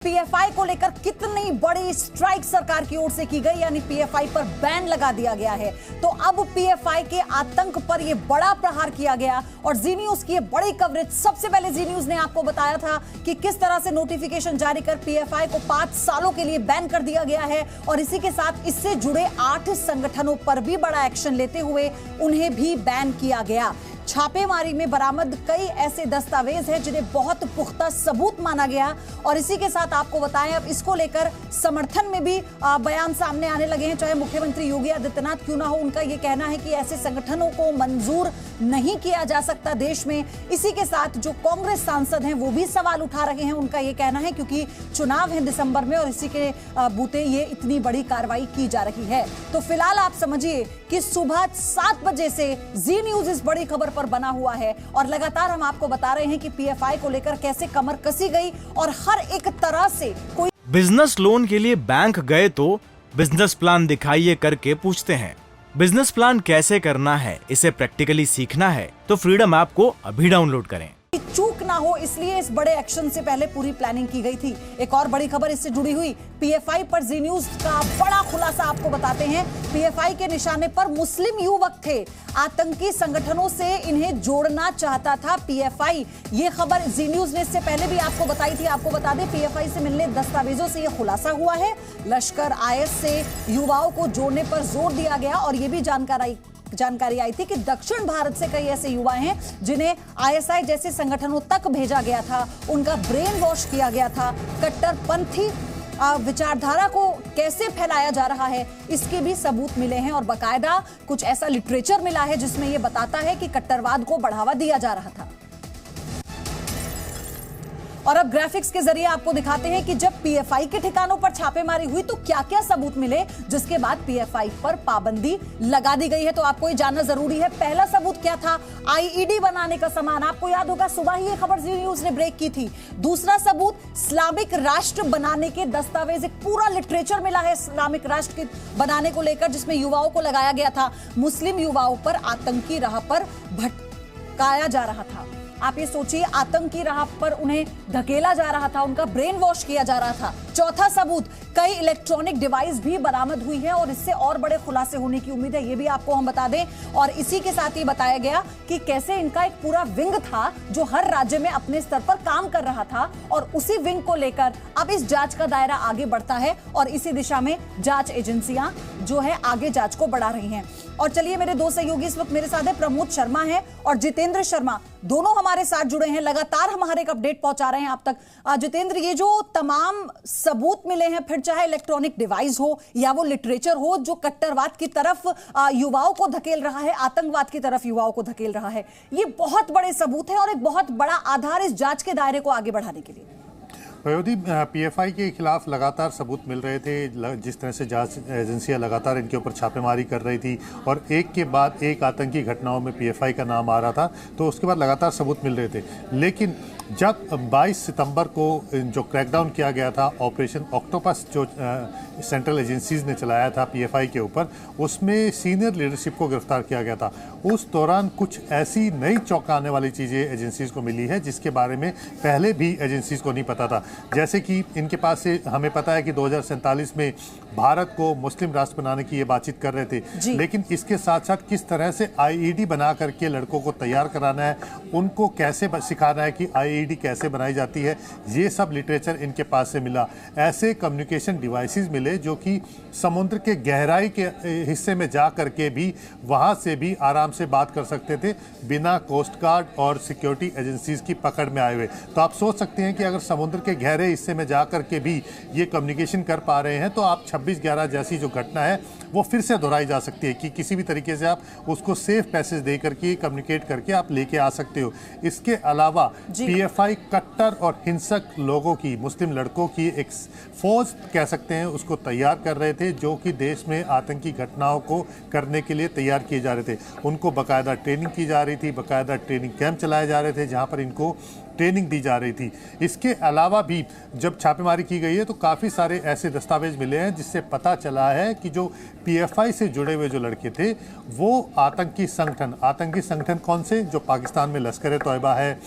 PFI को लेकर कितनी बड़ी स्ट्राइक सरकार की ओर से की गई, यानी पीएफआई पर बैन लगा दिया गया है। तो अब पीएफआई के आतंक पर यह बड़ा प्रहार किया गया और जी न्यूज की बड़ी कवरेज। सबसे पहले जी न्यूज ने आपको बताया था कि किस तरह से नोटिफिकेशन जारी कर पीएफआई को 5 सालों के लिए बैन कर दिया गया है और इसी के साथ इससे जुड़े 8 संगठनों पर भी बड़ा एक्शन लेते हुए उन्हें भी बैन किया गया। छापेमारी में बरामद कई ऐसे दस्तावेज हैं जिन्हें बहुत पुख्ता सबूत माना गया और इसी के साथ आपको बताएं अब इसको लेकर समर्थन में भी बयान सामने आने लगे हैं। चाहे मुख्यमंत्री योगी आदित्यनाथ क्यों ना हो, उनका यह कहना है कि ऐसे संगठनों को मंजूर नहीं किया जा सकता देश में। इसी के साथ जो कांग्रेस सांसद हैं वो भी सवाल उठा रहे हैं, उनका यह कहना है क्योंकि चुनाव है दिसंबर में और इसी के बूते ये इतनी बड़ी कार्रवाई की जा रही है। तो फिलहाल आप समझिए कि सुबह 7 बजे से जी न्यूज इस बड़ी खबर पर बना हुआ है और लगातार हम आपको बता रहे हैं कि पीएफआई को लेकर कैसे कमर कसी गई और हर एक तरह से कोई बिजनेस लोन के लिए बैंक गए तो बिजनेस प्लान दिखाइए करके पूछते हैं। बिजनेस प्लान कैसे करना है, इसे प्रैक्टिकली सीखना है तो फ्रीडम ऐप को अभी डाउनलोड करें। चूक ना हो इसलिए इस बड़े एक्शन से पहले पूरी प्लानिंग की गई थी। एक और बड़ी खबर इससे जुड़ी हुई, पीएफआई पर जी न्यूज का बड़ा खुलासा आपको बताते हैं। पीएफआई के निशाने पर मुस्लिम युवक थे, आतंकी संगठनों से इन्हें जोड़ना चाहता था पीएफआई। ये खबर जी न्यूज ने इससे पहले भी आपको बताई थी। आपको बता दें पीएफआई से मिलने दस्तावेजों से यह खुलासा हुआ है। लश्कर आईएस से युवाओं को जोड़ने पर जोर दिया गया और यह भी जानकारी आई थी कि दक्षिण भारत से कई ऐसे युवा हैं जिन्हें आईएसआई जैसे संगठनों तक भेजा गया था, उनका ब्रेन वॉश किया गया था। कट्टरपंथी विचारधारा को कैसे फैलाया जा रहा है इसके भी सबूत मिले हैं और बाकायदा कुछ ऐसा लिटरेचर मिला है जिसमें यह बताता है कि कट्टरवाद को बढ़ावा दिया जा रहा था। और अब ग्राफिक्स के जरिए आपको दिखाते हैं कि जब पीएफआई के ठिकानों पर छापेमारी हुई तो क्या क्या सबूत मिले जिसके बाद पीएफआई पर पाबंदी लगा दी गई है। तो आपको ये जानना जरूरी है। पहला सबूत क्या था? आईईडी बनाने का सामान। आपको याद होगा सुबह ही ये खबर जी न्यूज ने ब्रेक की थी। दूसरा सबूत इस्लामिक राष्ट्र बनाने के दस्तावेज, एक पूरा लिटरेचर मिला है इस्लामिक राष्ट्र के बनाने को लेकर जिसमें युवाओं को लगाया गया था। मुस्लिम युवाओं पर आतंकी राह पर भटकाया जा रहा था। आप ये सोचिए, आतंकी राह पर उन्हें धकेला जा रहा था, उनका ब्रेन वॉश किया जा रहा था। चौथा सबूत, कई इलेक्ट्रॉनिक डिवाइस भी बरामद हुई है और इससे और बड़े खुलासे होने की उम्मीद है, ये भी आपको हम बता दें। और इसी के साथ ये बताया गया कि कैसे इनका एक पूरा विंग था जो हर राज्य में अपने स्तर पर काम कर रहा था और उसी विंग को लेकर अब इस जांच का दायरा आगे बढ़ता है और इसी दिशा में जांच एजेंसियां जो है आगे जांच को बढ़ा रही हैं। और चलिए, मेरे दो सहयोगी इस वक्त मेरे साथ है, प्रमोद शर्मा है और जितेंद्र शर्मा, दोनों हमारे साथ जुड़े हैं, लगातार हमारे एक अपडेट पहुंचा रहे हैं आप तक। जितेंद्र, ये जो तमाम सबूत मिले हैं, फिर चाहे इलेक्ट्रॉनिक डिवाइस हो या वो लिटरेचर हो जो कट्टरवाद की तरफ युवाओं को धकेल रहा है, आतंकवाद की तरफ युवाओं को धकेल रहा है, ये बहुत बड़े सबूत हैं और एक बहुत बड़ा आधार इस जांच के दायरे को आगे बढ़ाने के लिए। प्रयोदी, पीएफआई के खिलाफ लगातार सबूत मिल रहे थे। जिस तरह से जांच एजेंसियां लगातार इनके ऊपर छापेमारी कर रही थी और एक के बाद एक आतंकी घटनाओं में पीएफआई का नाम आ रहा था, तो उसके बाद लगातार सबूत मिल रहे थे। लेकिन जब 22 सितंबर को जो क्रैकडाउन किया गया था, ऑपरेशन ऑक्टोपस जो सेंट्रल एजेंसीज ने चलाया था पीएफआई के ऊपर, उसमें सीनियर लीडरशिप को गिरफ्तार किया गया था। उस दौरान कुछ ऐसी नई चौंकाने वाली चीज़ें एजेंसीज को मिली है जिसके बारे में पहले भी एजेंसीज को नहीं पता था। जैसे कि इनके पास से हमें पता है कि 2047 में भारत को मुस्लिम राष्ट्र बनाने की ये बातचीत कर रहे थे, लेकिन इसके साथ साथ किस तरह से आईईडी बना करके लड़कों को तैयार कराना है, उनको कैसे सिखाना है कि आईईडी कैसे बनाई जाती है, ये सब लिटरेचर इनके पास से मिला। ऐसे कम्युनिकेशन डिवाइसेस मिले जो कि समुद्र के गहराई के हिस्से में जा करके भी वहाँ से भी आराम से बात कर सकते थे बिना कोस्ट गार्ड और सिक्योरिटी एजेंसीज की पकड़ में आए हुए। तो आप सोच सकते हैं कि अगर समुद्र के गहरे हिस्से में जा करके भी ये कम्युनिकेशन कर पा रहे हैं तो आप 26/11 जैसी जो घटना है वो फिर से दोहराई जा सकती है कि किसी भी तरीके से आप उसको सेफ पैसेज दे करके कम्युनिकेट करके आप लेके आ सकते हो। इसके अलावा पीएफआई कट्टर और हिंसक लोगों की, मुस्लिम लड़कों की एक फौज कह सकते हैं, उसको तैयार कर रहे थे जो कि देश में आतंकी घटनाओं को करने के लिए तैयार किए जा रहे थे। उनको बाकायदा ट्रेनिंग की जा रही थी, बाकायदा ट्रेनिंग कैंप चलाए जा रहे थे जहाँ पर इनको ट्रेनिंग दी जा रही थी। इसके अलावा भी जब छापेमारी की गई है तो काफ़ी सारे ऐसे दस्तावेज मिले हैं जिससे पता चला है कि जो पीएफआई से जुड़े हुए जो लड़के थे वो आतंकी संगठन कौन से, जो पाकिस्तान में लश्कर-ए-तोयबा है,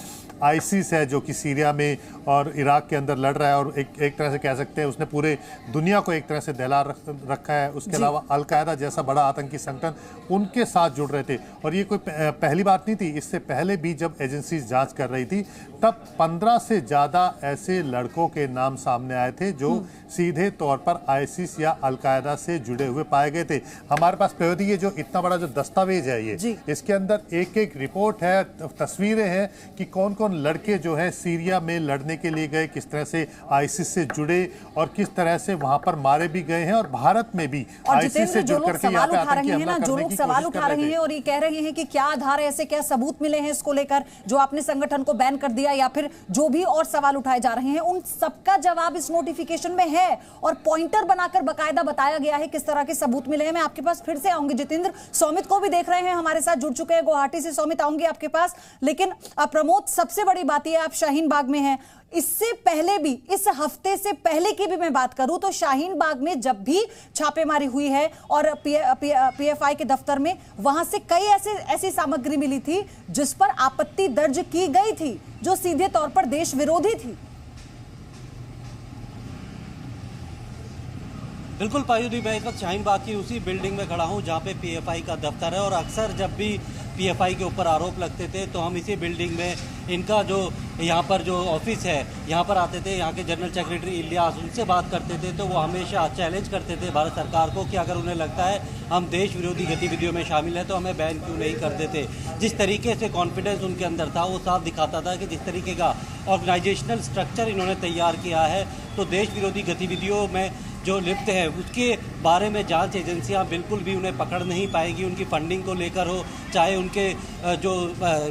आईसिस है जो कि सीरिया में और इराक के अंदर लड़ रहा है और एक तरह से कह सकते हैं उसने पूरे दुनिया को एक तरह से दहला रखा है। उसके अलावा अलकायदा जैसा बड़ा आतंकी संगठन उनके साथ जुड़ रहे थे। और ये कोई पहली बात नहीं थी, इससे पहले भी जब एजेंसीज जांच कर रही थी तब 15 से ज़्यादा ऐसे लड़कों के नाम सामने आए थे जो सीधे तौर पर आईसिस या अलकायदा से जुड़े हुए पाए गए थे। हमारे पास प्रयोगी ये जो इतना बड़ा जो दस्तावेज है ये, इसके अंदर एक एक रिपोर्ट है, तस्वीरें हैं कि कौन कौन लड़के जो है सीरिया में लड़ने के लिए गए, किस तरह से आईसिस से जुड़े और किस तरह से वहां पर मारे भी गए हैं और भारत में भी आईसिस से जुड़ करके यहाँ पे आतंकी हमला करने की सवाल उठा रहे हैं और ये कह रहे हैं कि क्या आधार है, ऐसे क्या सबूत मिले हैं इसको लेकर जो आपने संगठन को बैन कर दिया या फिर जो भी और सवाल उठाए जा रहे हैं, उन सबका जवाब इस नोटिफिकेशन में है और पॉइंटर बनाकर बकायदा बताया गया है किस तरह के सबूत मिले हैं। मैं आपके पास फिर से आऊंगी जितेंद्र, सौमित को भी देख रहे हैं, हमारे साथ जुड़ चुके हैं गुवाहाटी से। सौमित, आऊंगी आपके पास, लेकिन प्रमोद सबसे बड़ी बात यह, आप शाहीन बाग में हैं, इससे पहले भी, इस हफ्ते से पहले की भी मैं बात करूं तो शाहीन बाग में जब भी छापेमारी हुई है और पीएफआई के दफ्तर में, वहां से कई ऐसी सामग्री मिली थी जिस पर आपत्ति दर्ज की गई थी जो सीधे तौर पर देश विरोधी थी। बिल्कुल पायुदी, मैं इस वक्त शाहीन बाग की उसी बिल्डिंग में खड़ा हूं जहां पे पीएफआई का दफ्तर है और अक्सर जब भी पीएफआई के ऊपर आरोप लगते थे तो हम इसी बिल्डिंग में इनका जो यहाँ पर जो ऑफिस है यहाँ पर आते थे। यहाँ के जनरल सेक्रेटरी इलियास, उनसे बात करते थे तो वो हमेशा चैलेंज करते थे भारत सरकार को कि अगर उन्हें लगता है हम देश विरोधी गतिविधियों में शामिल हैं तो हमें बैन क्यों नहीं कर देते। जिस तरीके से कॉन्फिडेंस उनके अंदर था वो साफ दिखाता था कि जिस तरीके का ऑर्गेनाइजेशनल स्ट्रक्चर इन्होंने तैयार किया है तो देश विरोधी गतिविधियों में जो लिप्त है उसके बारे में जांच एजेंसियां बिल्कुल भी उन्हें पकड़ नहीं पाएगी। उनकी फंडिंग को लेकर हो, चाहे उनके जो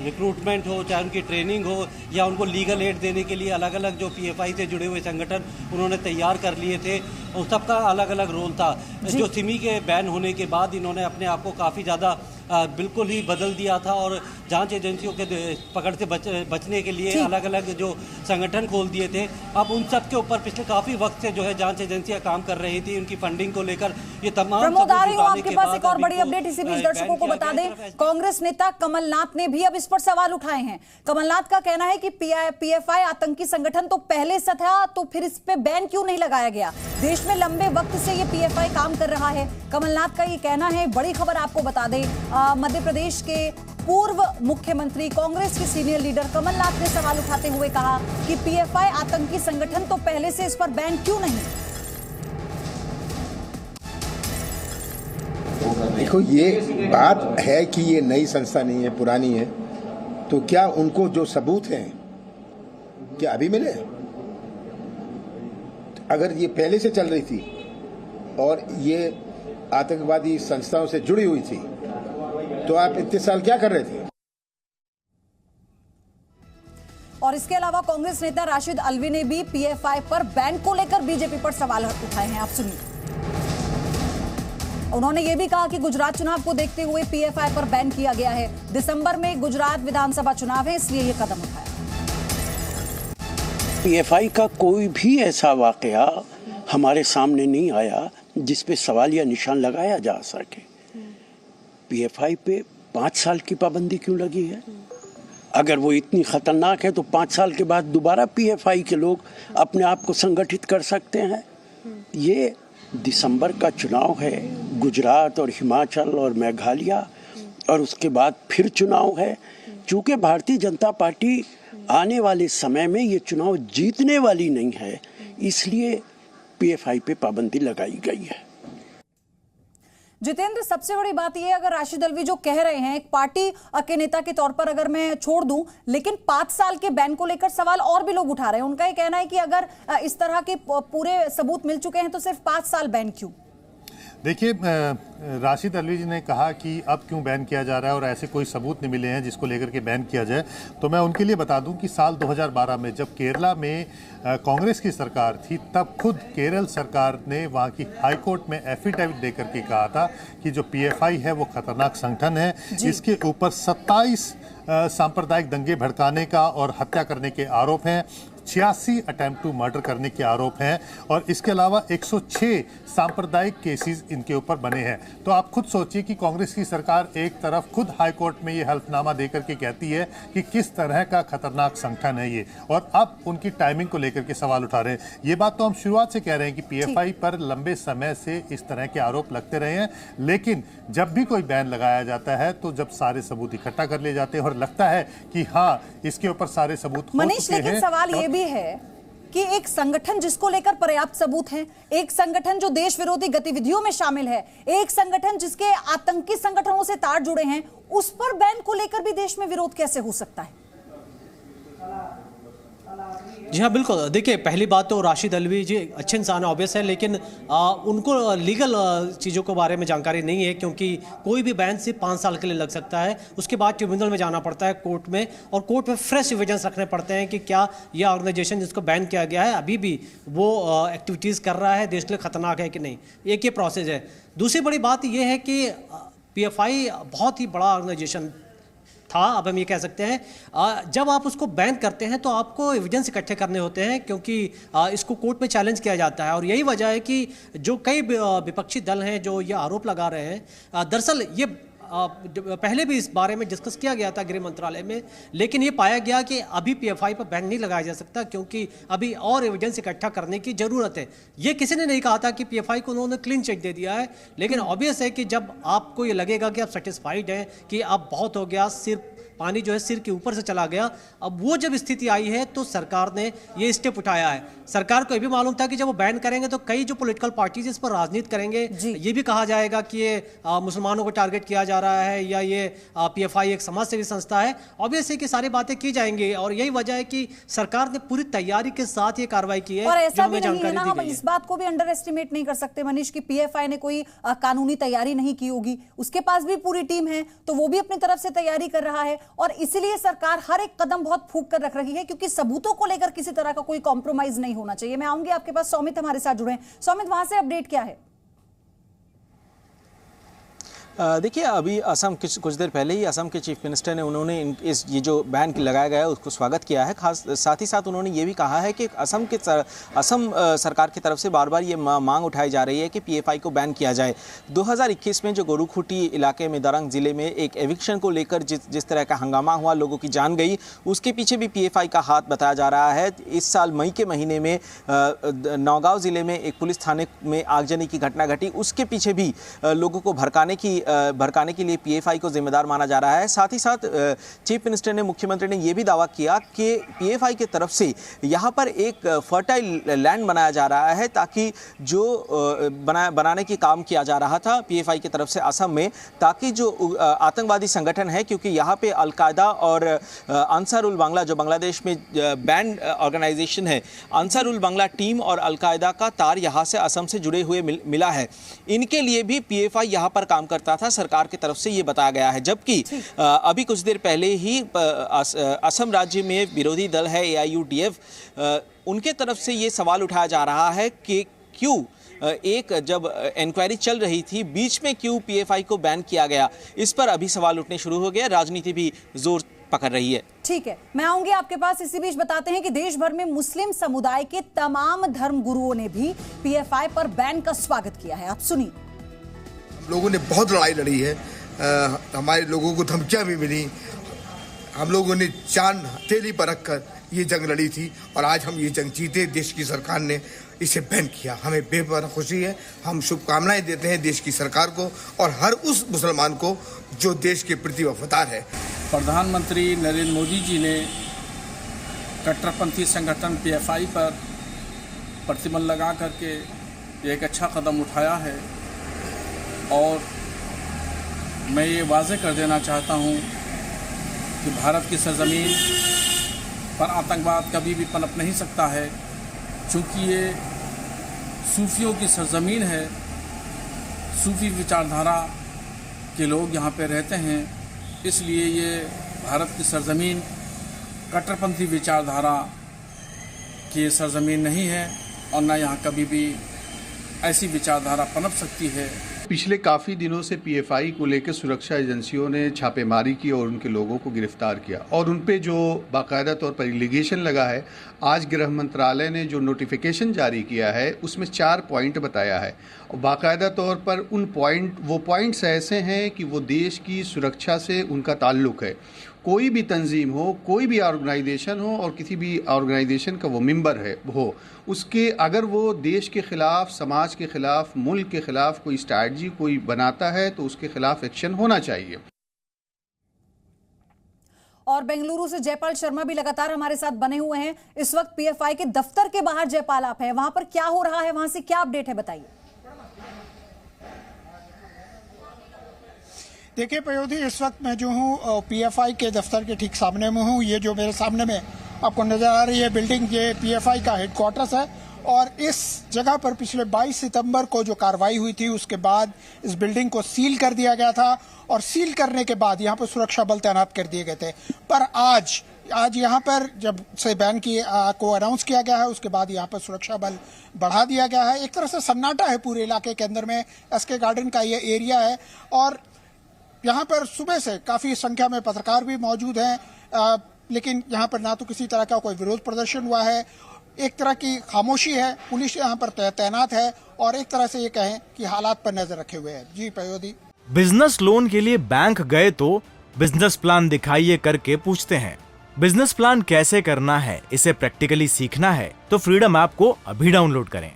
रिक्रूटमेंट हो, चाहे उनकी ट्रेनिंग हो, या उनको लीगल एड देने के लिए अलग अलग जो पीएफआई से जुड़े हुए संगठन उन्होंने तैयार कर लिए थे, उन सबका अलग अलग रोल था। जो सिमी के बैन होने के बाद इन्होंने अपने आप को काफ़ी ज़्यादा बिल्कुल ही बदल दिया था और जांच एजेंसियों के पकड़ से बचने के लिए अलग अलग जो संगठन खोल दिए थे। अब उन सब के ऊपर पिछले काफी वक्त से जो है जांच एजेंसियां काम कर रही थी उनकी फंडिंग को लेकर। ये तमाम प्रमोद, आ रही हूं आपके पास एक और बड़ी अपडेट इसी बीच दर्शकों को बता दें, कांग्रेस नेता कमलनाथ ने भी अब इस पर सवाल उठाए हैं। कमलनाथ का कहना है कि पीएफआई आतंकी संगठन तो पहले से था तो फिर इस पे बैन क्यों नहीं लगाया गया, देश में लंबे वक्त से ये पीएफआई काम कर रहा है। कमलनाथ का ये कहना है। बड़ी खबर आपको बता दें, मध्य प्रदेश के पूर्व मुख्यमंत्री, कांग्रेस के सीनियर लीडर कमलनाथ ने सवाल उठाते हुए कहा कि पीएफआई आतंकी संगठन तो पहले से, इस पर बैन क्यों नहीं। देखो, ये बात है कि ये नई संस्था नहीं है, पुरानी है, तो क्या उनको जो सबूत हैं क्या अभी मिले? अगर ये पहले से चल रही थी और ये आतंकवादी संस्थाओं से जुड़ी हुई थी तो आप इतने साल क्या कर रहे थे? और इसके अलावा कांग्रेस नेता राशिद अल्वी ने भी पीएफआई पर बैन को लेकर बीजेपी पर सवाल उठाए हैं। आप सुनिए, उन्होंने ये भी कहा कि गुजरात चुनाव को देखते हुए पीएफआई पर बैन किया गया है। दिसंबर में गुजरात विधानसभा चुनाव है, इसलिए ये कदम उठाया। पीएफआई का कोई भी ऐसा वाकया हमारे सामने नहीं आया जिस पे सवाल या निशान लगाया जा सके। पीएफआई पे 5 साल की पाबंदी क्यों लगी है? अगर वो इतनी खतरनाक है तो 5 साल के बाद दोबारा पीएफआई के लोग अपने आप को संगठित कर सकते हैं। ये दिसंबर का चुनाव है, गुजरात और हिमाचल और मेघालय, और उसके बाद फिर चुनाव है। चूँकि भारतीय जनता पार्टी आने वाले समय में ये चुनाव जीतने वाली नहीं है, इसलिए पीएफआई पे पाबंदी लगाई गई है। जितेंद्र, सबसे बड़ी बात यह, अगर राशिद अल्वी जो कह रहे हैं, एक पार्टी के नेता के तौर पर अगर मैं छोड़ दूं, लेकिन 5 साल के बैन को लेकर सवाल और भी लोग उठा रहे हैं। उनका ये कहना है कि अगर इस तरह के पूरे सबूत मिल चुके हैं तो सिर्फ 5 साल बैन क्यों? देखिए, राशिद अल्वी जी ने कहा कि अब क्यों बैन किया जा रहा है और ऐसे कोई सबूत नहीं मिले हैं जिसको लेकर के बैन किया जाए। तो मैं उनके लिए बता दूं कि साल 2012 में जब केरला में कांग्रेस की सरकार थी, तब खुद केरल सरकार ने वहाँ की हाई कोर्ट में एफिडेविट देकर के कहा था कि जो पीएफआई है वो खतरनाक संगठन है। इसके ऊपर 27 सांप्रदायिक दंगे भड़काने का और हत्या करने के आरोप हैं। 86 अटेम्प्ट टू मर्डर करने के आरोप हैं और इसके अलावा 106 सांप्रदायिक केसेस इनके ऊपर बने हैं। तो आप खुद सोचिए कि कांग्रेस की सरकार एक तरफ खुद हाई कोर्ट में ये हल्फनामा देकर के कहती है कि किस तरह का खतरनाक संगठन है ये, और अब उनकी टाइमिंग को लेकर के सवाल उठा रहे हैं। ये बात तो हम शुरुआत से कह रहे हैं कि पीएफआई पर लंबे समय से इस तरह के आरोप लगते रहे हैं, लेकिन जब भी कोई बैन लगाया जाता है तो जब सारे सबूत इकट्ठा कर लिए जाते हैं और लगता है कि हाँ इसके ऊपर सारे सबूत हो मनीष, चुके हैं। लेकिन सवाल ये भी है कि एक संगठन जिसको लेकर पर्याप्त सबूत हैं, एक संगठन जो देश विरोधी गतिविधियों में शामिल है, एक संगठन जिसके आतंकी संगठनों से तार जुड़े हैं, उस पर बैन को लेकर भी देश में विरोध कैसे हो सकता है? जी हाँ, बिल्कुल। देखिए, पहली बात तो राशिद अल्वी जी अच्छे इंसान ऑब्वियस है, लेकिन उनको लीगल चीज़ों के बारे में जानकारी नहीं है, क्योंकि कोई भी बैन सिर्फ 5 साल के लिए लग सकता है। उसके बाद ट्रिब्यूनल में जाना पड़ता है, कोर्ट में, और कोर्ट में फ्रेश एविडेंस रखने पड़ते हैं कि क्या यह ऑर्गेनाइजेशन जिसको बैन किया गया है अभी भी वो एक्टिविटीज़ कर रहा है, देश के लिए खतरनाक है कि नहीं। एक ये प्रोसेस है। दूसरी बड़ी बात यह है कि पीएफआई बहुत ही बड़ा ऑर्गेनाइजेशन था, अब हम ये कह सकते हैं। जब आप उसको बैन करते हैं तो आपको एविडेंस इकट्ठे करने होते हैं, क्योंकि इसको कोर्ट में चैलेंज किया जाता है। और यही वजह है कि जो कई विपक्षी दल हैं जो ये आरोप लगा रहे हैं, दरअसल ये पहले भी इस बारे में डिस्कस किया गया था गृह मंत्रालय में, लेकिन ये पाया गया कि अभी पीएफआई पर बैन नहीं लगाया जा सकता, क्योंकि अभी और एविडेंस इकट्ठा करने की ज़रूरत है। ये किसी ने नहीं कहा था कि पीएफआई को उन्होंने क्लीन चिट दे दिया है, लेकिन ऑब्वियस है कि जब आपको ये लगेगा कि आप सेटिस्फाइड हैं कि अब बहुत हो गया, सिर्फ पानी जो है सिर के ऊपर से चला गया, अब वो जब स्थिति आई है तो सरकार ने ये स्टेप उठाया है। सरकार को ये भी मालूम था कि जब वो बैन करेंगे तो कई जो पॉलिटिकल पार्टीज इस पर राजनीति करेंगे, ये भी कहा जाएगा कि ये मुसलमानों को टारगेट किया जा रहा है या ये पीएफआई एक समाज सेवी संस्था है। ऑब्वियसली कि सारी बातें की जाएंगी, और यही वजह है कि सरकार ने पूरी तैयारी के साथ ये कार्रवाई की है। और ऐसा भी नहीं है ना, हम इस बात को भी अंडर एस्टिमेट नहीं कर सकते मनीष कि पीएफआई ने कोई कानूनी तैयारी नहीं की होगी। उसके पास भी पूरी टीम है, तो वो भी अपनी तरफ से तैयारी कर रहा है, और इसीलिए सरकार हर एक कदम बहुत फूंक कर रख रही है, क्योंकि सबूतों को लेकर किसी तरह का कोई कॉम्प्रोमाइज नहीं होना चाहिए। मैं आऊंगी आपके पास, सौमित हमारे साथ जुड़े हैं। सौमित, वहां से अपडेट क्या है? देखिए, अभी असम कुछ देर पहले ही असम के चीफ मिनिस्टर ने उन्होंने ये जो बैन लगाया गया है उसको स्वागत किया है। खास साथ ही साथ उन्होंने ये भी कहा है कि असम सरकार की तरफ से बार बार ये मांग उठाई जा रही है कि पीएफआई को बैन किया जाए। 2021 में जो गोरुखुटी इलाके में दरंग जिले में एक एविक्शन को लेकर जिस तरह का हंगामा हुआ, लोगों की जान गई, उसके पीछे भी पीएफआई का हाथ बताया जा रहा है। इस साल मई के महीने में नौगांव जिले में एक पुलिस थाने में आगजनी की घटना घटी, उसके पीछे भी लोगों को भड़काने के लिए पीएफआई को जिम्मेदार माना जा रहा है। साथ ही साथ चीफ मिनिस्टर ने, मुख्यमंत्री ने यह भी दावा किया कि पीएफआई की तरफ से यहाँ पर एक फर्टाइल लैंड बनाया जा रहा है, ताकि जो बनाने की काम किया जा रहा था पीएफआई की तरफ से असम में, ताकि जो आतंकवादी संगठन है, क्योंकि यहाँ पे अलकायदा और अंसारुल बांग्ला जो बांग्लादेश में बैंड ऑर्गेनाइजेशन है, अंसारुल बांग्ला टीम और अलकायदा का तार यहाँ से असम से जुड़े हुए मिला है। इनके लिए भी पीएफआई यहाँ पर काम करता था, सरकार की तरफ से ये बताया गया है। जबकि अभी कुछ देर पहले ही असम राज्य में विरोधी दल है AIUDF, उनके तरफ से ये सवाल उठाया जा रहा है कि क्यों जब इंक्वायरी चल रही थी बीच में क्यों पीएफआई को बैन किया गया। इस पर अभी सवाल उठने शुरू हो गए, राजनीति भी जोर पकड़ रही है। ठीक है, मैं आऊंगी आपके पास। इसी बीच बताते हैं कि देश भर में मुस्लिम समुदाय के तमाम धर्म गुरुओं ने भी पीएफआई पर बैन का स्वागत किया है। आप सुनिए। लोगों ने बहुत लड़ाई लड़ी है, हमारे लोगों को धमकियां भी मिली, हम लोगों ने जान हथेली पर रखकर ये जंग लड़ी थी, और आज हम ये जंग जीते। देश की सरकार ने इसे बैन किया, हमें बेपनाह खुशी है। हम शुभकामनाएं देते हैं देश की सरकार को और हर उस मुसलमान को जो देश के प्रति वफादार है। प्रधानमंत्री नरेंद्र मोदी जी ने कट्टरपंथी संगठन पीएफआई पर प्रतिबंध लगा करके एक अच्छा कदम उठाया है, और मैं ये वाज़ेह कर देना चाहता हूँ कि भारत की सरजमीन पर आतंकवाद कभी भी पनप नहीं सकता है, चूँकि ये सूफियों की सरजमीन है। सूफी विचारधारा के लोग यहाँ पे रहते हैं, इसलिए ये भारत की सरजमीन कट्टरपंथी विचारधारा की सरजमीन नहीं है, और न यहाँ कभी भी ऐसी विचारधारा पनप सकती है पिछले काफ़ी दिनों से पीएफआई को लेकर सुरक्षा एजेंसियों ने छापेमारी की और उनके लोगों को गिरफ्तार किया और उन पे जो बाकायदा तौर पर एलिगेशन लगा है, आज गृह मंत्रालय ने जो नोटिफिकेशन जारी किया है उसमें 4 पॉइंट बताया है और बाकायदा तौर पर वो पॉइंट्स ऐसे हैं कि वो देश की सुरक्षा से उनका ताल्लुक़ है। कोई भी तंजीम हो, कोई भी ऑर्गेनाइजेशन हो और किसी भी ऑर्गेनाइजेशन का वो मेंबर हो, उसके अगर वो देश के ख़िलाफ़, समाज के ख़िलाफ़, मुल्क के ख़िलाफ़ कोई स्ट्रैटेजी कोई बनाता है तो उसके ख़िलाफ़ एक्शन होना चाहिए। और बेंगलुरु से जयपाल शर्मा भी लगातार हमारे साथ बने हुए हैं। इस वक्त पीएफआई के दफ्तर के बाहर जयपाल आप हैं, वहां पर क्या हो रहा है, वहां से क्या अपडेट है, बताइए। देखिए पयोधी, इस वक्त मैं जो हूँ पीएफआई के दफ्तर के ठीक सामने में हूँ। ये जो मेरे सामने में आपको नजर आ रही है बिल्डिंग, ये पीएफआई का हेडक्वार्टर्स है और इस जगह पर पिछले 22 सितंबर को जो कार्रवाई हुई थी उसके बाद इस बिल्डिंग को सील कर दिया गया था और सील करने के बाद यहाँ पर सुरक्षा बल तैनात कर दिए गए थे। पर आज यहाँ पर जब से बैन को अनाउंस किया गया है उसके बाद यहाँ पर सुरक्षा बल बढ़ा दिया गया है। एक तरह से सन्नाटा है पूरे इलाके के अंदर में। एसके गार्डन का ये एरिया है और यहाँ पर सुबह से काफी संख्या में पत्रकार भी मौजूद हैं, लेकिन यहाँ पर ना तो किसी तरह का कोई विरोध प्रदर्शन हुआ है। एक तरह की खामोशी है, पुलिस यहाँ पर तैनात है और एक तरह से ये कहें कि हालात पर नजर रखे हुए है। जी पयोधी, बिजनेस लोन के लिए बैंक गए तो बिजनेस प्लान दिखाइए करके पूछते हैं। बिजनेस प्लान कैसे करना है, इसे प्रैक्टिकली सीखना है तो फ्रीडम ऐप को अभी डाउनलोड करें।